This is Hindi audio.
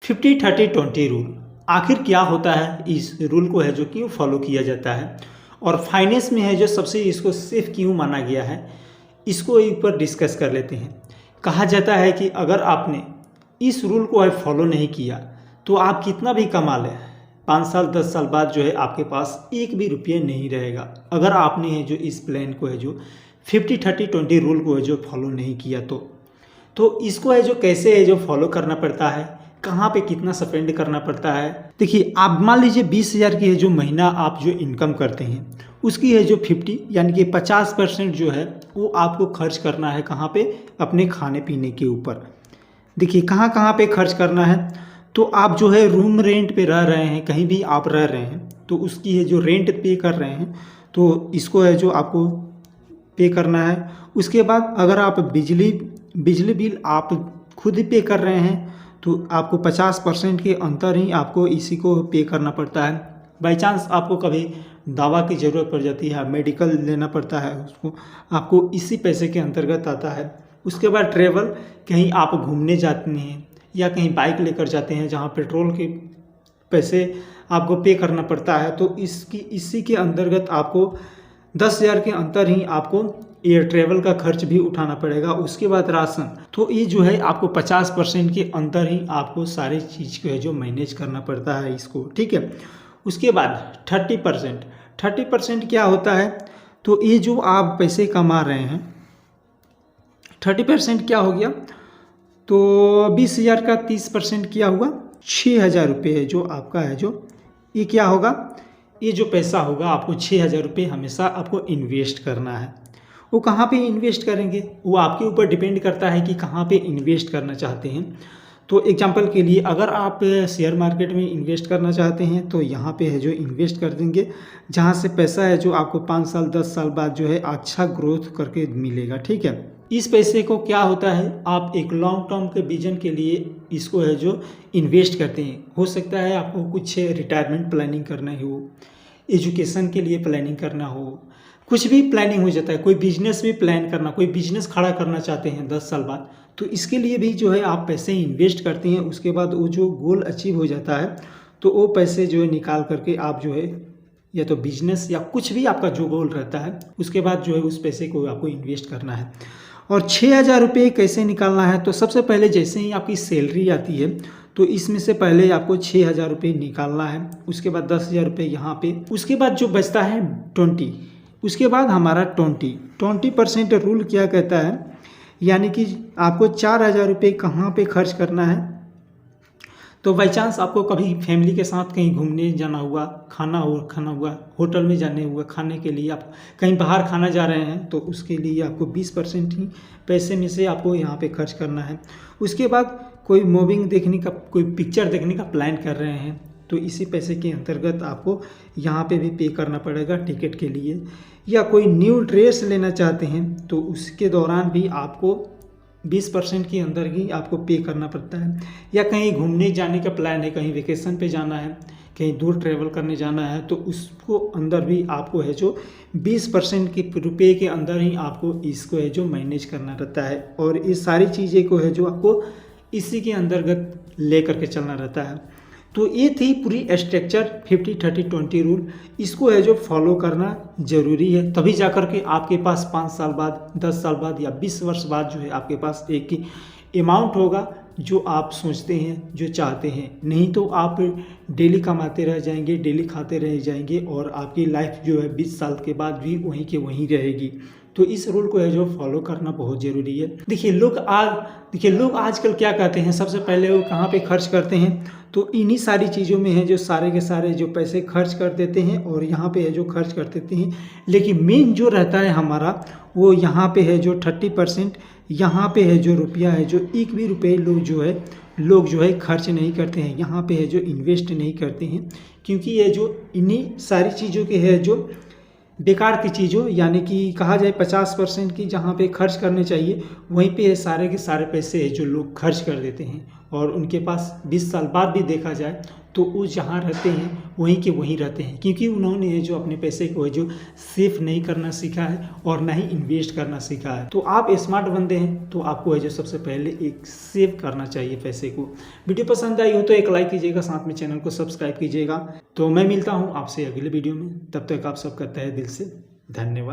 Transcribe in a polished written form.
50-30-20 रूल आखिर क्या होता है, इस रूल को है जो क्यों फॉलो किया जाता है और फाइनेंस में है जो सबसे इसको सेफ क्यों माना गया है, इसको ऊपर डिस्कस कर लेते हैं। कहा जाता है कि अगर आपने इस रूल को है फॉलो नहीं किया तो आप कितना भी कमा लें 5 साल 10 साल बाद जो है आपके पास एक भी रुपये नहीं रहेगा। अगर आपने है जो इस प्लान को है जो 50-30-20 रूल को है जो फॉलो नहीं किया तो इसको है जो कैसे है जो फॉलो करना पड़ता है, कहाँ पे कितना स्पेंड करना पड़ता है। देखिए, आप मान लीजिए 20,000 की है जो महीना आप जो इनकम करते हैं उसकी है जो 50 यानी कि 50% जो है वो आपको खर्च करना है कहाँ पे, अपने खाने पीने के ऊपर। देखिए कहाँ कहाँ पे खर्च करना है, तो आप जो है रूम रेंट पे रह रहे हैं, कहीं भी आप रह रहे हैं तो उसकी है जो रेंट पे कर रहे हैं तो इसको है जो आपको पे करना है। उसके बाद अगर आप बिजली बिल आप खुद पे कर रहे हैं तो आपको 50% के अंतर ही आपको इसी को पे करना पड़ता है। बाई चांस आपको कभी दवा की ज़रूरत पड़ जाती है, मेडिकल लेना पड़ता है, उसको आपको इसी पैसे के अंतर्गत आता है। उसके बाद ट्रेवल, कहीं आप घूमने जाते हैं या कहीं बाइक लेकर जाते हैं जहाँ पेट्रोल के पैसे आपको पे करना पड़ता है तो इसी के अंतर्गत आपको 10,000 के अंतर ही आपको एयर ट्रेवल का खर्च भी उठाना पड़ेगा। उसके बाद राशन, तो ये जो है आपको 50% के अंतर ही आपको सारी चीज़ को है जो मैनेज करना पड़ता है इसको, ठीक है। उसके बाद 30% क्या होता है, तो ये जो आप पैसे कमा रहे हैं 30% क्या हो गया, तो 20,000 का 30% क्या हुआ, 6,000 रुपये है जो आपका है जो ये क्या होगा, ये जो पैसा होगा आपको 6,000 रुपये हमेशा आपको इन्वेस्ट करना है। वो कहाँ पे इन्वेस्ट करेंगे वो आपके ऊपर डिपेंड करता है कि कहाँ पे इन्वेस्ट करना चाहते हैं। तो एग्जांपल के लिए अगर आप शेयर मार्केट में इन्वेस्ट करना चाहते हैं तो यहाँ पे है जो इन्वेस्ट कर देंगे, जहाँ से पैसा है जो आपको 5 साल 10 साल बाद जो है अच्छा ग्रोथ करके मिलेगा, ठीक है। इस पैसे को क्या होता है, आप एक लॉन्ग टर्म के विजन के लिए इसको है जो इन्वेस्ट करते हैं। हो सकता है आपको कुछ रिटायरमेंट प्लानिंग करना हो, एजुकेशन के लिए प्लानिंग करना हो, कुछ भी प्लानिंग हो जाता है, कोई बिजनेस भी प्लान करना, कोई बिजनेस खड़ा करना चाहते हैं 10 साल बाद, तो इसके लिए भी जो है आप पैसे इन्वेस्ट करते हैं। उसके बाद वो जो गोल अचीव हो जाता है तो वो पैसे जो है निकाल करके आप जो है या तो बिजनेस या कुछ भी आपका जो गोल रहता है उसके बाद जो है उस पैसे को आपको इन्वेस्ट करना है। और 6,000 रुपये कैसे निकालना है, तो सबसे पहले जैसे ही आपकी सैलरी आती है तो इसमें से पहले आपको 6,000 रुपये निकालना है। उसके बाद 10,000 रुपये यहाँ पे, उसके बाद जो बचता है 20, उसके बाद हमारा 20% रूल क्या कहता है, यानी कि आपको 4,000 रुपये कहाँ पे खर्च करना है। तो बाई चांस आपको कभी फैमिली के साथ कहीं घूमने जाना हुआ, खाना हुआ, होटल में जाने हुआ खाने के लिए, आप कहीं बाहर खाना जा रहे हैं तो उसके लिए आपको 20% ही पैसे में से आपको यहाँ पे खर्च करना है। उसके बाद कोई मूवी देखने का, कोई पिक्चर देखने का प्लान कर रहे हैं तो इसी पैसे के अंतर्गत आपको यहाँ पे भी पे करना पड़ेगा टिकट के लिए। या कोई न्यू ड्रेस लेना चाहते हैं तो उसके दौरान भी आपको 20% के अंदर ही आपको पे करना पड़ता है। या कहीं घूमने जाने का प्लान है, कहीं वेकेशन पे जाना है, कहीं दूर ट्रैवल करने जाना है तो उसको अंदर भी आपको है जो 20% के रुपये के अंदर ही आपको इसको है जो मैनेज करना रहता है। और ये सारी चीज़ें को है जो आपको इसी के अंतर्गत ले करके चलना रहता है। तो ये थी पूरी स्ट्रक्चर 50-30-20 रूल। इसको है जो फॉलो करना ज़रूरी है, तभी जा कर के आपके पास 5 साल बाद 10 साल बाद या 20 वर्ष बाद जो है आपके पास एक ही अमाउंट होगा जो आप सोचते हैं, जो चाहते हैं। नहीं तो आप डेली कमाते रह जाएंगे, डेली खाते रह जाएंगे और आपकी लाइफ जो है 20 साल के बाद भी वहीं के वहीं रहेगी। तो इस रूल को है जो फॉलो करना बहुत ज़रूरी है। देखिए लोग आजकल क्या कहते हैं, सबसे पहले वो कहाँ पे खर्च करते हैं, तो इन्हीं सारी चीज़ों में है जो सारे के सारे जो पैसे खर्च कर देते हैं और यहाँ पे है जो खर्च कर देते हैं। लेकिन मेन जो रहता है हमारा वो यहाँ पे है जो 30%, यहाँ पे है जो रुपया है जो एक भी रुपये लोग जो है खर्च नहीं करते हैं, यहाँ पे है जो इन्वेस्ट नहीं करते हैं। क्योंकि ये जो इन्हीं सारी चीज़ों के है जो बेकार की चीज़ों, यानी कि कहा जाए 50% की जहाँ पे खर्च करने चाहिए वहीं पे सारे के सारे पैसे जो लोग खर्च कर देते हैं और उनके पास 20 साल बाद भी देखा जाए तो वो जहाँ रहते हैं वहीं के वहीं रहते हैं, क्योंकि उन्होंने जो अपने पैसे को जो सेव नहीं करना सीखा है और ना ही इन्वेस्ट करना सीखा है। तो आप स्मार्ट बंदे हैं तो आपको है जो सबसे पहले एक सेव करना चाहिए पैसे को। वीडियो पसंद आई हो तो एक लाइक कीजिएगा, साथ में चैनल को सब्सक्राइब कीजिएगा। तो मैं मिलता हूँ आपसे अगले वीडियो में, तब तक आप सबका तहे दिल से धन्यवाद।